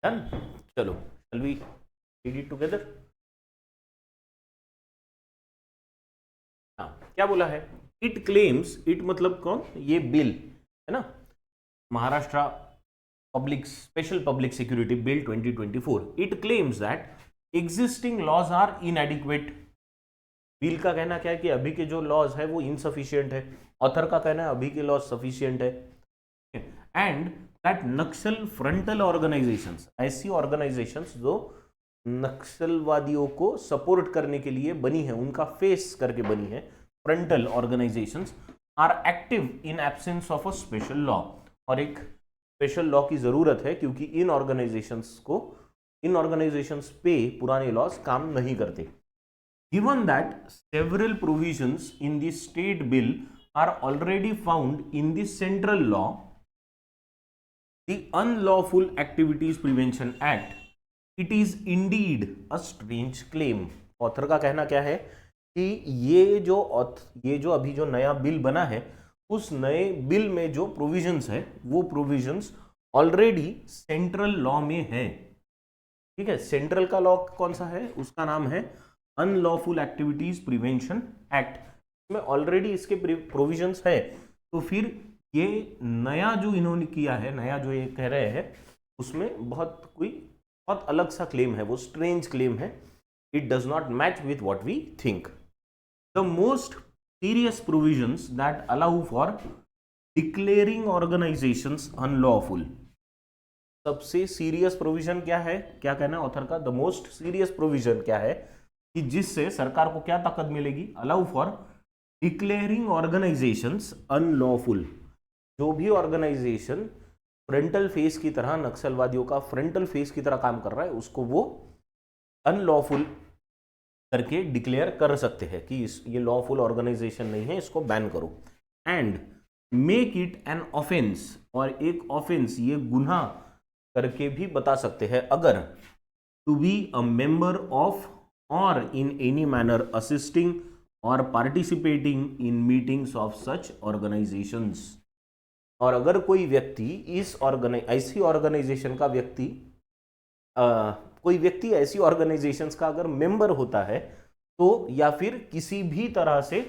Done? चलो, shall we read it together? हाँ, क्या बोला है? इट क्लेम्स, इट मतलब कौन? ये बिल है ना, Maharashtra public special public security bill 2024. It claims that existing laws are inadequate. Bill का कहना क्या है कि अभी के जो लॉज है वो इनसफिशियंट है. ऑथर का कहना है अभी के लॉज सफिशियंट है. And that Naxal frontal organisations, ऐसी ऑर्गेनाइजेशंस जो नक्सलवादियों को सपोर्ट करने के लिए बनी है, उनका फेस करके बनी है, frontal organisations are active in absence of a special law. और एक स्पेशल लॉ की जरूरत है, क्योंकि इन ऑर्गेनाइजेशंस पे पुराने लॉज काम नहीं करते. Given that several provisions in the state bill are already found in the central law, the Unlawful Activities Prevention Act, it is indeed a strange claim. Author का कहना क्या है कि ये जो अभी जो नया बिल बना है, उस नए बिल में जो प्रोविजंस है वो प्रोविजंस ऑलरेडी सेंट्रल लॉ में है. ठीक है, सेंट्रल का लॉ कौन सा है, उसका नाम है अनलॉफुल एक्टिविटीज प्रिवेंशन एक्ट. में ऑलरेडी इसके प्रोविजंस है. तो फिर ये नया जो इन्होंने किया है, नया जो ये कह रहे हैं, उसमें बहुत अलग सा क्लेम है, वो स्ट्रेंज क्लेम है. It does not match with what we think. The most serious provisions that allow for declaring organisations unlawful. सबसे सीरियस प्रोविजन क्या है, क्या कहना है ऑथर का, द मोस्ट सीरियस प्रोविजन क्या है कि जिससे सरकार को क्या ताकत मिलेगी, allow for declaring organisations unlawful. जो भी ऑर्गेनाइजेशन फ्रंटल फेस की तरह, नक्सलवादियों का फ्रंटल फेस की तरह काम कर रहा है, उसको वो अनलॉफुल करके डिक्लेयर कर सकते हैं कि ये लॉफुल ऑर्गेनाइजेशन नहीं है, इसको बैन करो. And make it an offence, और एक ऑफेंस, ये गुनाह करके भी बता सकते हैं, अगर to be a member of or in any manner assisting or participating in meetings of such organizations. और अगर कोई व्यक्ति ऐसी ऑर्गेनाइजेशन का कोई व्यक्ति ऐसी ऑर्गेनाइजेशंस का अगर मेंबर होता है, तो या फिर किसी भी तरह से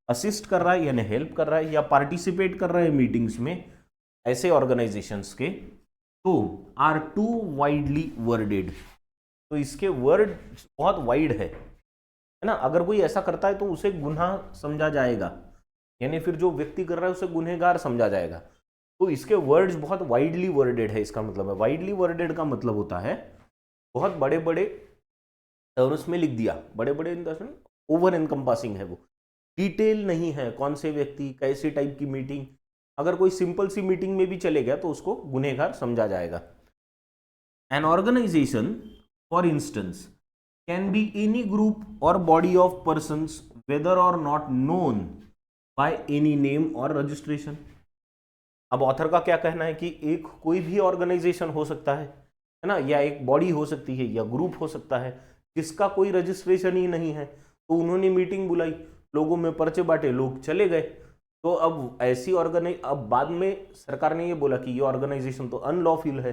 असिस्ट कर रहा है, यानी हेल्प कर रहा है, या पार्टिसिपेट कर रहा है मीटिंग्स में ऐसे ऑर्गेनाइजेशंस के, तो आर टू वाइडली वर्डेड. तो इसके वर्ड बहुत वाइड है ना. अगर कोई ऐसा करता है तो उसे गुनाह समझा जाएगा, यानी फिर जो व्यक्ति कर रहा है उसे गुनहगार समझा जाएगा. तो इसके वर्ड्स बहुत वाइडली वर्डेड है. इसका मतलब है, वाइडली वर्डेड का मतलब होता है बहुत बड़े बड़े टर्म्स में लिख दिया, बड़े बड़े ओवर एनकम्पासिंग है, वो डिटेल नहीं है. कौन से व्यक्ति, कैसे टाइप की मीटिंग, अगर कोई सिंपल सी मीटिंग में भी चले गया तो उसको गुनहगार समझा जाएगा. An organisation for instance can be any group or body of persons whether or not known by any name or registration. अब ऑथर का क्या कहना है कि एक कोई भी ऑर्गेनाइजेशन हो सकता है ना, या एक बॉडी हो सकती है, या ग्रुप हो सकता है जिसका कोई रजिस्ट्रेशन ही नहीं है. तो उन्होंने मीटिंग बुलाई, लोगों में पर्चे बांटे, लोग चले गए. तो अब ऐसी अब बाद में सरकार ने ये बोला कि ये ऑर्गेनाइजेशन तो अनलॉफुल है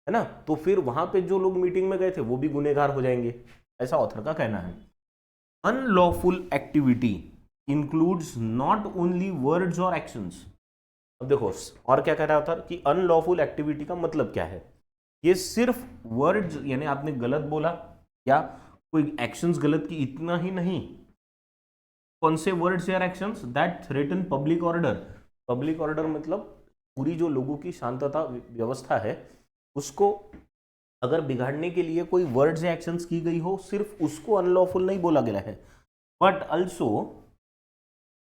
ना, तो फिर वहां पे जो लोग मीटिंग में गए थे वो भी गुनहगार हो जाएंगे, ऐसा ऑथर का कहना है. Unlawful activity includes not only words और एक्शंस. अब देखो और क्या कह रहा है ऑथर कि अनलॉफुल एक्टिविटी का मतलब क्या है. ये सिर्फ वर्ड्स, यानी आपने गलत बोला या कोई एक्शंस गलत की, इतना ही नहीं. कौन से वर्ड्स या actions, that threaten public order. Public order मतलब पूरी जो लोगों की शांतता व्यवस्था है, उसको अगर बिगाड़ने के लिए कोई वर्ड्स या एक्शंस की गई हो, सिर्फ उसको अनलॉफुल नहीं बोला गया है, but also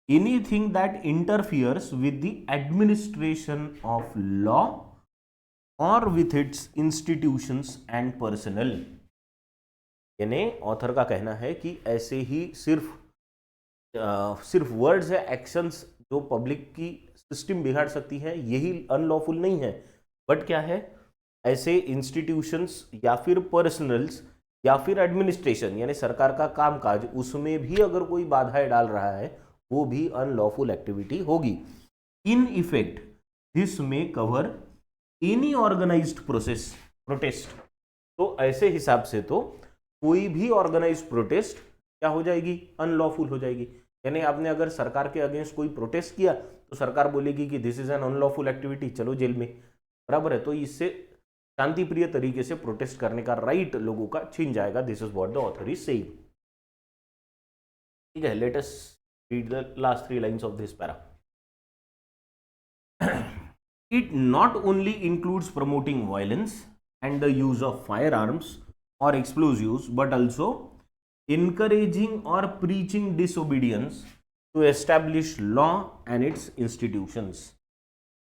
anything that interferes with the administration of law और with its institutions and personnel. यानी ऑथर का कहना है कि ऐसे ही सिर्फ वर्ड्स या एक्शंस जो पब्लिक की सिस्टम बिगाड़ सकती है, यही अनलॉफुल नहीं है, बट क्या है, ऐसे इंस्टीट्यूशंस या फिर पर्सनल्स या फिर एडमिनिस्ट्रेशन, यानी सरकार का कामकाज, उसमें भी अगर कोई बाधाएं डाल रहा है, वो भी अनलॉफुल एक्टिविटी होगी. इन इफेक्ट दिस में कवर एनी ऑर्गेनाइज्ड प्रोटेस्ट. तो ऐसे हिसाब से तो कोई भी ऑर्गेनाइज्ड प्रोटेस्ट क्या हो जाएगी, अनलॉफुल हो जाएगी. यानी आपने अगर सरकार के अगेंस्ट कोई प्रोटेस्ट किया तो सरकार बोलेगी कि this is an unlawful activity, चलो जेल में, बराबर है. तो इससे शांति प्रिय तरीके से प्रोटेस्ट करने का राइट लोगों का छीन जाएगा. This is what the author is saying. ठीक है, let us read the last 3 lines of this para. It not only includes promoting violence and the use of firearms और explosives, but also encouraging or preaching disobedience to establish law and its institutions.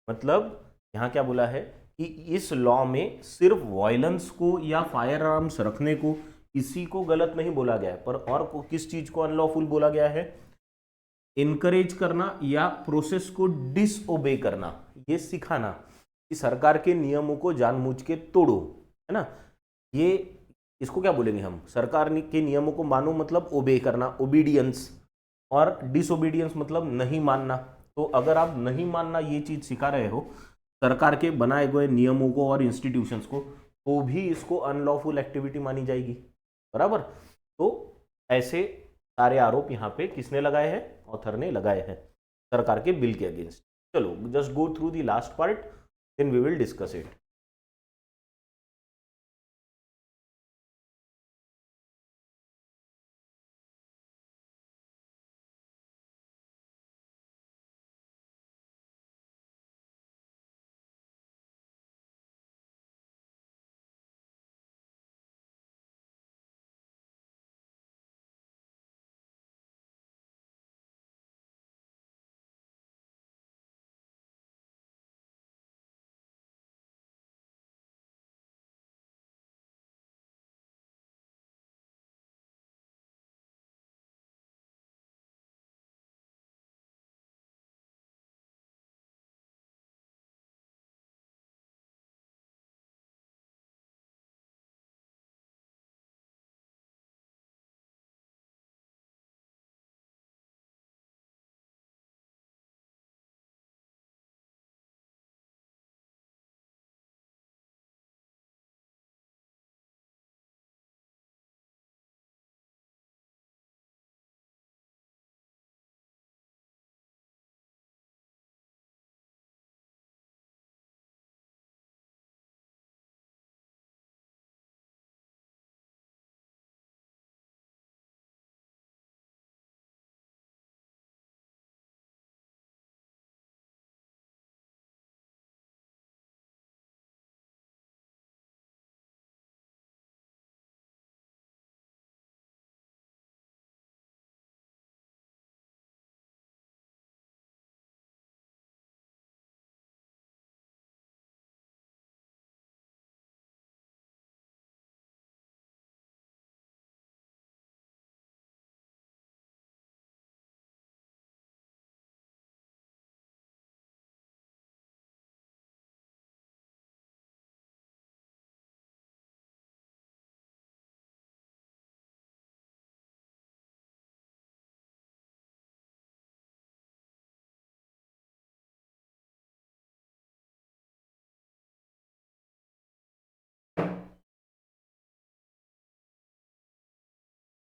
मतलब यहाँ क्या बोला है कि इस law में सिर्फ वायलेंस को या फायर आर्म्स रखने को इसी को गलत नहीं बोला गया है, पर और को किस चीज को अनलॉफुल बोला गया है? इनकरेज करना या प्रोसेस को डिसओबे करना, ये सिखाना कि सरकार के नियमों को जानबूझ के तोड़ो, है ना। ये इसको क्या बोलेंगे हम? सरकार के नियमों को मानो मतलब ओबे करना, ओबीडियंस, और डिसओबीडियंस मतलब नहीं मानना। तो अगर आप नहीं मानना ये चीज सिखा रहे हो सरकार के बनाए गए नियमों को और इंस्टीट्यूशंस को, तो भी इसको अनलॉफुल एक्टिविटी मानी जाएगी, बराबर। तो ऐसे सारे आरोप यहाँ पे किसने लगाए हैं? ऑथर ने लगाए हैं सरकार के बिल के अगेंस्ट। चलो just go through the last part, then we will discuss it.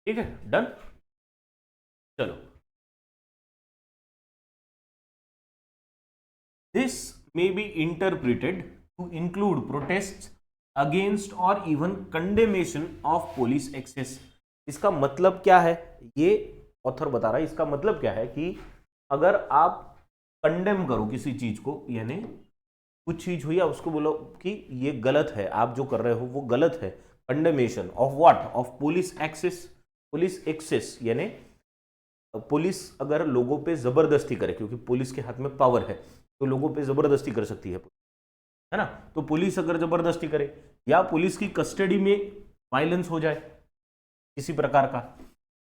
ठीक है, डन। चलो, this may be interpreted to include protest against और even condemnation of police excess. इसका मतलब क्या है? ये ऑथर बता रहा है इसका मतलब क्या है कि अगर आप कंडेम करो किसी चीज को, यानी कुछ चीज हुई है उसको बोलो कि ये गलत है, आप जो कर रहे हो वो गलत है, condemnation of what? Of police excess. Police excess यानी पुलिस अगर लोगों पे जबरदस्ती करे, क्योंकि पुलिस के हाथ में पावर है तो लोगों पे जबरदस्ती कर सकती है ना। तो पुलिस अगर जबरदस्ती करे या पुलिस की कस्टडी में वायलेंस हो जाए किसी प्रकार का,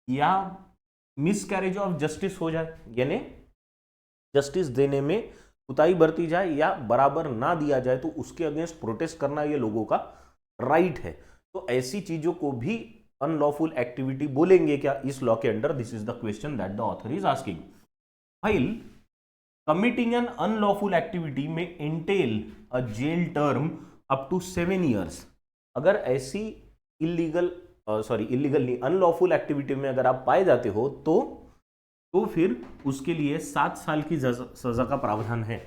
या मिसकैरेज ऑफ जस्टिस हो जाए, यानी जस्टिस देने में कुताही बरती जाए या बराबर ना दिया जाए, तो उसके अगेंस्ट प्रोटेस्ट करना ये लोगों का राइट है। तो ऐसी चीजों को भी अनलॉफुल एक्टिविटी बोलेंगे क्या इस लॉ के under? This is the question that the author is asking. While committing an unlawful activity may entail a jail term up to 7 years। अगर ऐसी इलीगल नहीं, अनलॉफुल एक्टिविटी में अगर आप पाए जाते हो तो फिर उसके लिए 7 साल की सजा का प्रावधान है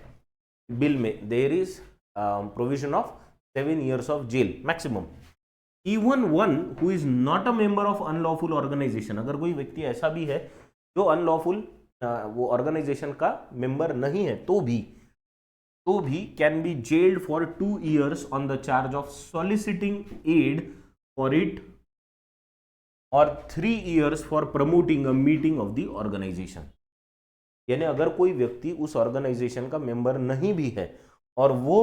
बिल में। There is provision of 7 years of jail maximum. Even one who is not a member of unlawful organisation, अगर कोई व्यक्ति ऐसा भी है जो अनलॉफुल वो ऑर्गेनाइजेशन का मेंबर नहीं है, तो भी can be jailed for 2 years on the charge of soliciting aid for it और 3 years for promoting a meeting of the organisation. यानी अगर कोई व्यक्ति उस ऑर्गेनाइजेशन का मेंबर नहीं भी है और वो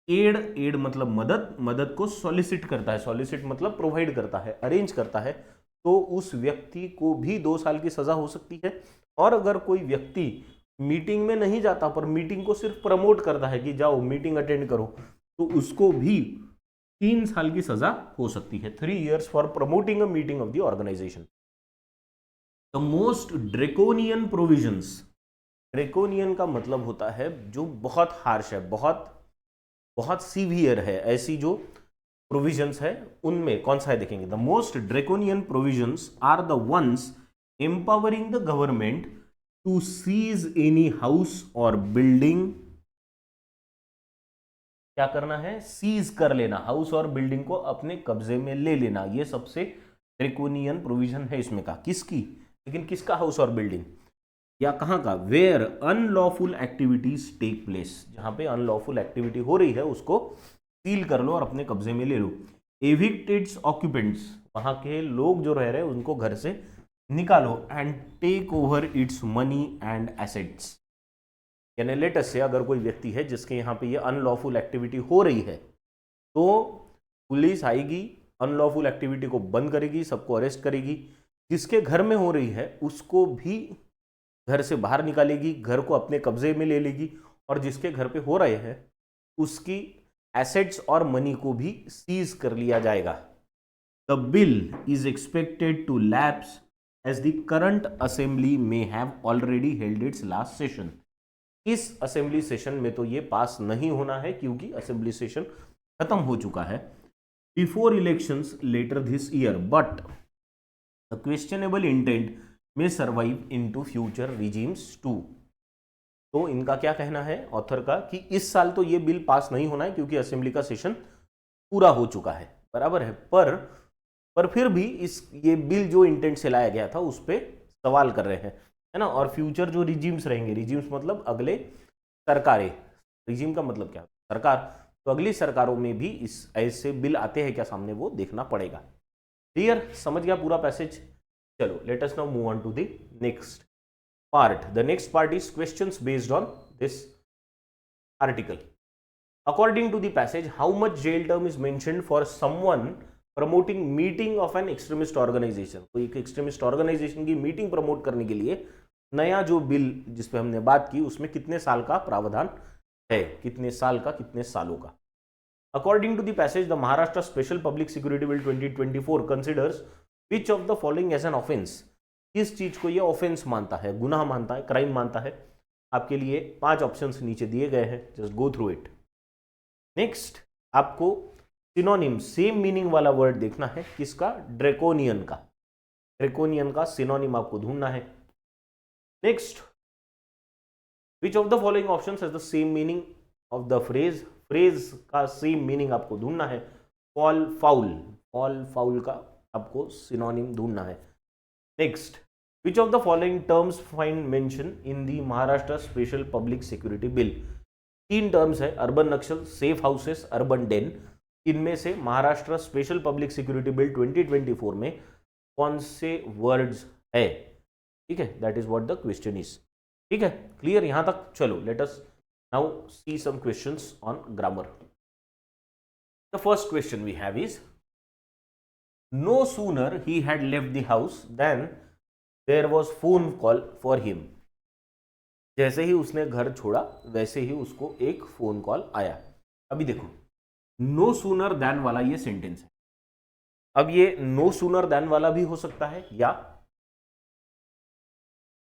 एड मतलब मदद, मदद को सॉलिसिट करता है, सॉलिसिट मतलब प्रोवाइड करता है, अरेंज करता है, तो उस व्यक्ति को भी 2 साल की सजा हो सकती है। और अगर कोई व्यक्ति मीटिंग में नहीं जाता पर मीटिंग को सिर्फ प्रमोट करता है कि जाओ मीटिंग अटेंड करो, तो उसको भी 3 साल की सजा हो सकती है। 3 years for promoting a meeting of the organisation. The most draconian provisions, draconian का मतलब होता है जो बहुत हार्श है, बहुत बहुत सीवियर है, ऐसी जो प्रोविजंस है उनमें कौन सा है देखेंगे। The most draconian provisions are the ones empowering the government to seize any house और बिल्डिंग। क्या करना है, सीज कर लेना, हाउस और बिल्डिंग को अपने कब्जे में ले लेना, ये सबसे ड्रेकोनियन प्रोविजन है इसमें का। किसकी, लेकिन किसका हाउस और बिल्डिंग, या कहां का, where unlawful activities take place, जहां पे अनलॉफुल एक्टिविटी हो रही है उसको सील कर लो और अपने कब्जे में ले लो। एविक्टेड ऑक्यूपेंट्स, वहां के लोग जो रह रहे हैं उनको घर से निकालो। And take over its money and assets, यानी लेटेस्ट से अगर कोई व्यक्ति है जिसके यहाँ पे ये अनलॉफुल एक्टिविटी हो रही है, तो पुलिस आएगी, अनलॉफुल एक्टिविटी को बंद करेगी, सबको अरेस्ट करेगी। जिसके घर में हो रही है उसको भी घर से बाहर निकालेगी, घर को अपने कब्जे में ले लेगी, और जिसके घर पे हो रहे हैं उसकी एसेट्स और मनी को भी सीज कर लिया जाएगा। The bill is expected to lapse as the current assembly may have already held its last session. इस असेंबली सेशन में तो ये पास नहीं होना है क्योंकि असेंबली सेशन खत्म हो चुका है before elections later this year, but the questionable intent may survive into future regimes too. तो इनका क्या कहना है ऑथर का कि इस साल तो ये बिल पास नहीं होना है क्योंकि असेंबली का सेशन पूरा हो चुका है, बराबर है, पर फिर भी ये बिल जो इंटेंट से लाया गया था उस पर सवाल कर रहे हैं, है ना। और फ्यूचर जो रिजीम्स रहेंगे, रिजीम्स मतलब अगले सरकारें, रिजीम का मतलब क्या, सरकार, तो अगली सरकारों में भी इस ऐसे बिल आते हैं क्या सामने, वो देखना पड़ेगा। क्लियर, समझ गया पूरा पैसेज। चलो let us now move on to the next part. The next part is questions based on this article. According to the passage, how much jail term is mentioned for someone promoting meeting of an extremist organization? कोई एक extremist organization की meeting promote करने के लिए नया जो bill जिस पे हमने बात की उसमें कितने साल का प्रावधान है, कितने साल का, कितने सालों का। According to the passage, the Maharashtra Special Public Security Bill 2024 considers which of the following as an offence? किस चीज को ये ऑफेंस मानता है, गुनाह मानता है, क्राइम मानता है। आपके लिए 5 ऑप्शंस नीचे दिए गए हैं, just go through it. Next आपको सिनोनिम, सेम मीनिंग वाला वर्ड देखना है, किसका, ड्रेकोनियन का। ड्रेकोनियन का सिनोनिम आपको ढूंढना है। Next, which of the following options has the same meaning of the phrase, phrase का सेम मीनिंग आपको ढूंढना है। फॉल फाउल, फॉल फाउल का आपको सिनोनिम ढूंढना है। Next, which of the following terms find mention in the Maharashtra Special Public Security Bill? 3 terms है, urban Naxal, safe houses, urban den. इनमें से Maharashtra special public security bill 2024 में कौन से वर्ड्स है, ठीक है, that is what the question is. ठीक है, क्लियर यहां तक। चलो let us now see some questions on grammar. The first question we have is, no sooner he had left the house than there was phone call for him. जैसे ही उसने घर छोड़ा वैसे ही उसको एक फोन कॉल आया। अभी देखो नो सूनर देन वाला ये सेंटेंस है। अब ये नो सूनर देन वाला भी हो सकता है, या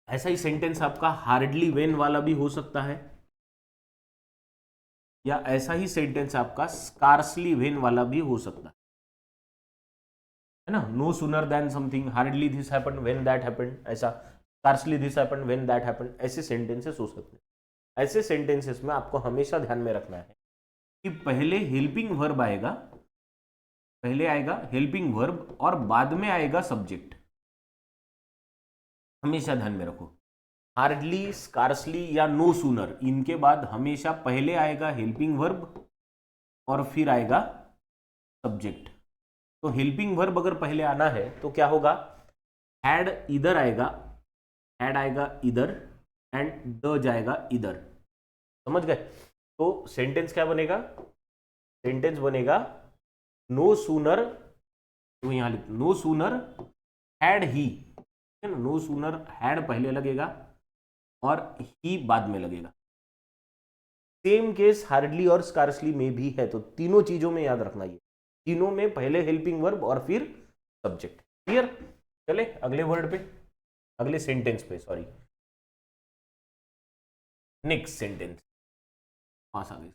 ऐसा ही सेंटेंस आपका हार्डली वेन वाला भी हो सकता है, या ऐसा ही सेंटेंस आपका स्कार्सली वेन वाला भी हो सकता है ना। No sooner than something, hardly this happened when that happened, ऐसा scarcely this happened when that happened, ऐसे सेंटेंसेस हो सकते हैं। ऐसे सेंटेंसेस में आपको हमेशा ध्यान में रखना है कि पहले हेल्पिंग वर्ब आएगा, पहले आएगा हेल्पिंग वर्ब और बाद में आएगा सब्जेक्ट। हमेशा ध्यान में रखो, हार्डली, स्कार्सली या नो सूनर, इनके बाद हमेशा पहले आएगा हेल्पिंग वर्ब और फिर आएगा सब्जेक्ट। तो हेल्पिंग वर्ब अगर पहले आना है तो क्या होगा, हैड इधर आएगा, हैड आएगा इधर एंड द जाएगा इधर, समझ गए। तो सेंटेंस क्या बनेगा, सेंटेंस बनेगा नो सूनर, तो यहां लिख नो सूनर हैड ही, है ना, नो सूनर हैड पहले लगेगा और ही बाद में लगेगा। सेम केस हार्डली और स्कार्सली में भी है, तो तीनों चीजों में याद रखना, ये तीनों में पहले हेल्पिंग वर्ब और फिर सब्जेक्ट। क्लियर? चले अगले वर्ड पे, अगले सेंटेंस पे, सॉरी, नेक्स्ट सेंटेंस, पास आ गई।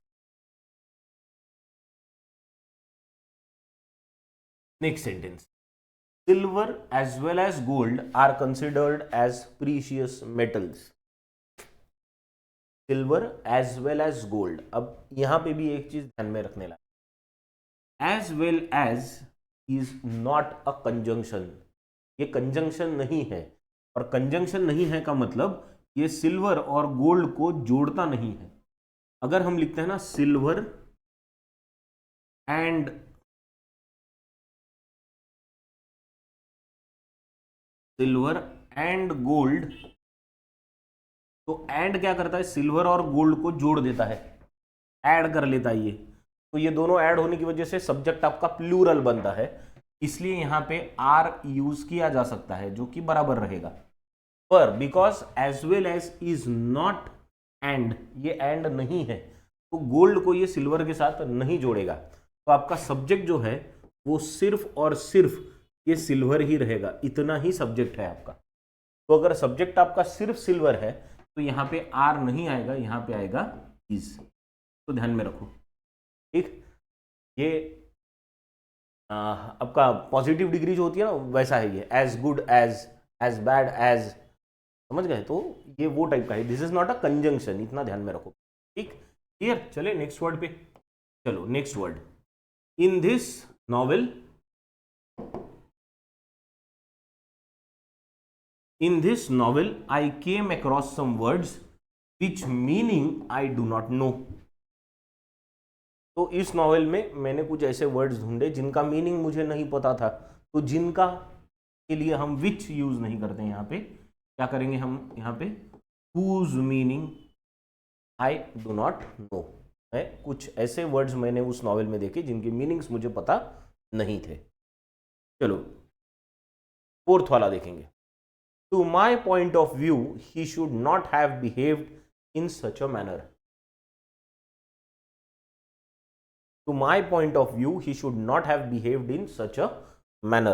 Next sentence, silver as well as gold are considered as precious metals. Silver as well as gold, अब यहां पे भी एक चीज ध्यान में रखने लगा, as well as is not a conjunction, ये कंजंक्शन नहीं है, और कंजंक्शन नहीं है का मतलब ये सिल्वर और गोल्ड को जोड़ता नहीं है। अगर हम लिखते हैं ना सिल्वर एंड गोल्ड, तो एंड क्या करता है, सिल्वर और गोल्ड को जोड़ देता है, ऐड कर लेता है ये, तो ये दोनों ऐड होने की वजह से सब्जेक्ट आपका प्लूरल बनता है, इसलिए यहां पे आर यूज किया जा सकता है जो कि बराबर रहेगा। पर because as well as is not and, ये एंड नहीं है, तो गोल्ड को ये सिल्वर के साथ नहीं जोड़ेगा, तो आपका सब्जेक्ट जो है वो सिर्फ और सिर्फ ये सिल्वर ही रहेगा, इतना ही सब्जेक्ट है आपका। तो अगर सब्जेक्ट आपका सिर्फ सिल्वर है तो यहाँ पे आर नहीं आएगा, यहाँ पे आएगा इज, तो ध्यान में रखो। ठीक, ये आपका पॉजिटिव डिग्री जो होती है ना वैसा है ये, as good as bad as, समझ गए? तो ये वो टाइप का है, this is not a conjunction, इतना ध्यान में रखो। ठीक, क्लियर? चले नेक्स्ट वर्ड पे, चलो next word, in this novel, in this novel I came across some words which meaning I do not know। तो इस नॉवेल में मैंने कुछ ऐसे वर्ड्स ढूंढे जिनका मीनिंग मुझे नहीं पता था, तो जिनका के लिए हम विच यूज नहीं करते, यहाँ पे क्या करेंगे हम, यहाँ पे whose meaning I do not know है। कुछ ऐसे वर्ड्स मैंने उस नॉवेल में देखे जिनके मीनिंग्स मुझे पता नहीं थे। चलो फोर्थ वाला देखेंगे, To my point of view, he should not have behaved in such a manner. To my point of view, he should not have behaved in such a manner.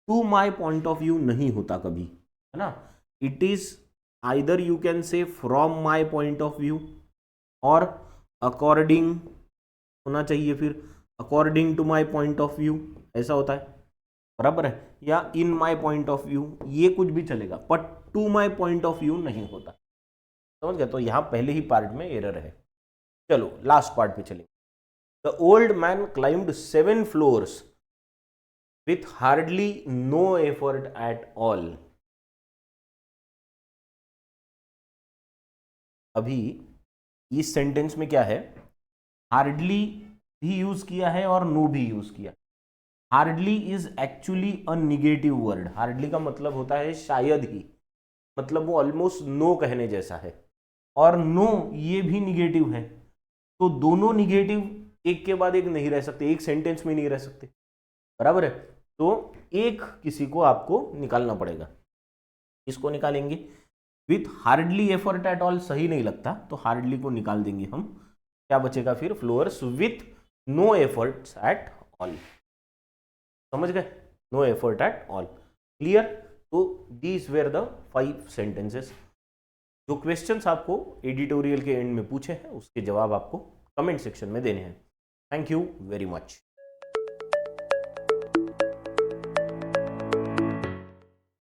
To my point of view नहीं होता कभी, है ना? It is either you can say from my point of view or according होना चाहिए, फिर according to my point of view ऐसा होता है, बराबर है, या in my point of view, ये कुछ भी चलेगा, but to my point of view नहीं होता, समझ गए? तो यहां पहले ही पार्ट में एरर है। चलो लास्ट पार्ट पे चलेंगे, the old man climbed 7 floors with hardly no effort at all. अभी इस सेंटेंस में क्या है, हार्डली भी यूज किया है और नो भी यूज किया। Hardly is actually a negative word, hardly का मतलब होता है शायद ही, मतलब वो ऑलमोस्ट नो कहने जैसा है, और नो ये भी निगेटिव है, तो दोनों निगेटिव एक के बाद एक नहीं रह सकते, एक सेंटेंस में नहीं रह सकते, बराबर है? तो एक किसी को आपको निकालना पड़ेगा, इसको निकालेंगे। With hardly effort at all सही नहीं लगता, तो हार्डली को निकाल देंगे हम, क्या बचेगा फिर, floors with no efforts at all, समझ गए? No effort at all, clear? तो दीज वेर द 5 सेंटेंसेस। जो क्वेश्चंस आपको एडिटोरियल के एंड में पूछे हैं उसके जवाब आपको कमेंट सेक्शन में देने हैं। Thank you very much.